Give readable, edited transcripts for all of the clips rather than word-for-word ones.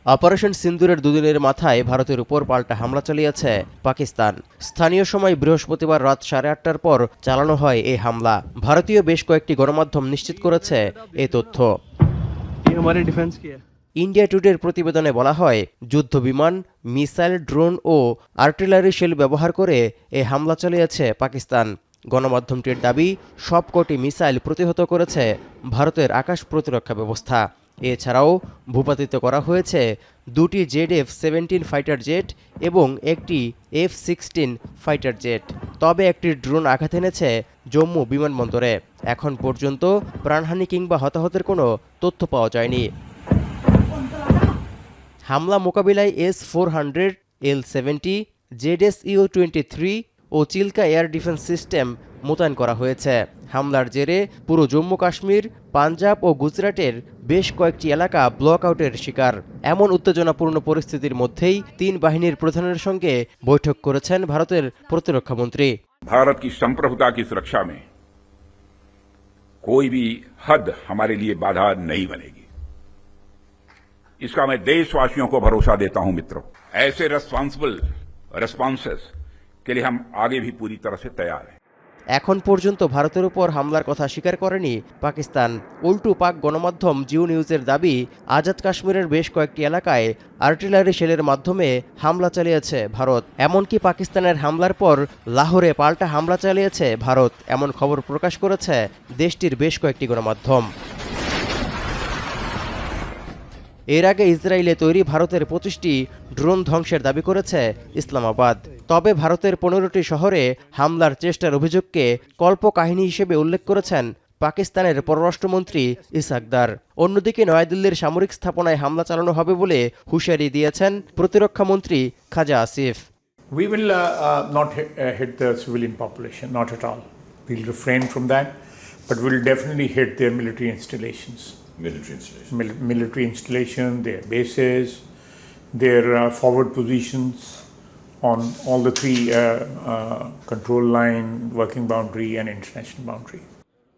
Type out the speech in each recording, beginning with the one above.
Operation সিন্দুরের দুদিনের মাথায় ভারতের উপর পাল্টা হামলা চালিয়েছে পাকিস্তান। স্থানীয় সময় বৃহস্পতিবার রাত 8:30টার পর চালানো হয় এই হামলা। ভারতীয় বেশ কয়েকটি গণমাধ্যম নিশ্চিত করেছে এই তথ্য। ইন্ডিয়া টুডের প্রতিবেদনে বলা হয়, যুদ্ধ বিমান, মিসাইল, ড্রোন ও আর্টিলারি শেল ব্যবহার করে এই হামলা চালিয়েছে পাকিস্তান। গণমাধ্যমটির দাবি, সবকটি মিসাইল প্রতিহত করেছে ভারতের আকাশ প্রতিরক্ষা ব্যবস্থা। এছাড়াও ভূপাতিত করা হয়েছে দুটি ZF-17 ফাইটার জেট এবং একটি F-16 ফাইটার জেট। তবে একটি ড্রোন আঘাত এনেছে জম্মু বিমানবন্দরে। এখন পর্যন্ত প্রাণহানি কিংবা হতাহতের কোনো তথ্য পাওয়া যায়নি। হামলা মোকাবিলায় S-400, L-70, ZSU-23 ও চিল্কা এয়ার ডিফেন্স সিস্টেম মোতায়েন করা হয়েছে। হামলার জেরে পুরো জম্মু কাশ্মীর, পাঞ্জাব ও গুজরাটের বেশ কয়েকটি এলাকা ব্লক আউটের শিকার। এমন উত্তেজনাপূর্ণ পরিস্থিতির মধ্যেই তিন বাহিনীর প্রধানের সঙ্গে বৈঠক করেছেন ভারতের প্রতিরক্ষা মন্ত্রী। भारत की संप्रभुता की सुरक्षा में कोई भी हद हमारे लिए बाधा नहीं बनेगी, इसका मैं देशवासियों को भरोसा देता हूं। मित्रों, ऐसे रेस्पॉन्सिबल रेस्पॉन्सेस के लिए हम आगे भी पूरी तरह से तैयार हैं। এখন পর্যন্ত ভারতের উপর হামলার কথা স্বীকার করেনি পাকিস্তান। উল্টো পাক গণমাধ্যম জিও নিউজের দাবি, আজাদ কাশ্মীরের বেশ কয়েকটি এলাকায় আর্টিলারি শেলের মাধ্যমে হামলা চালিয়েছে ভারত। এমনকি পাকিস্তানের হামলার পর লাহোরে পাল্টা হামলা চালিয়েছে ভারত, এমন খবর প্রকাশ করেছে দেশটির বেশ কয়েকটি গণমাধ্যম। এর আগে ইসরায়েলে তৈরি ভারতের 25টি ড্রোন ধ্বংসের দাবি করেছে ইসলামাবাদ। তবে ভারতের 15টি শহরে হামলার চেষ্টার অভিযোগকে কল্পকাহিনী হিসেবে উল্লেখ করেছেন পাকিস্তানের পররাষ্ট্রমন্ত্রী ইসহাকদার। অন্যদিকে নয়াদিল্লির সামরিক স্থাপনায় হামলা চালানো হবে বলে হুঁশিয়ারি দিয়েছেন প্রতিরক্ষা মন্ত্রী খাজা Asif. We will not hit the civilian population, not at all. We'll refrain from that, but we'll definitely hit their military installations. Military installation, their bases, their forward positions on all the three control line, working boundary and international boundary.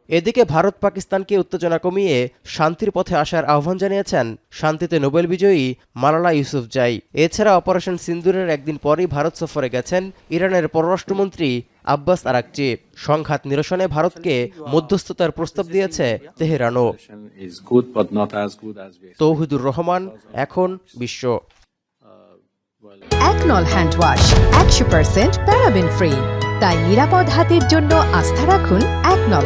এদিকে ভারত পাকিস্তানকে উত্তেজনা কমিয়ে শান্তির পথে আসার আহ্বান জানিয়েছেন শান্তিতে নোবেল বিজয়ী মালালা ইউসুফজাই। এছাড়া অপারেশন সিন্দুরের একদিন পরই ভারত সফরে গেছেন ইরানের পররাষ্ট্রমন্ত্রী আব্বাস আরাকচি। সংঘাত নিরসনে ভারতকে মধ্যস্থতার প্রস্তাব দিয়েছে তেহরানও। তৌহিদুর রহমান, এখন বিশ্ব। একনল হ্যান্ড ওয়াশ 100% প্যারাবেন ফ্রি, তাই নিরাপদ হাতের জন্য আস্থা রাখুন একনলে।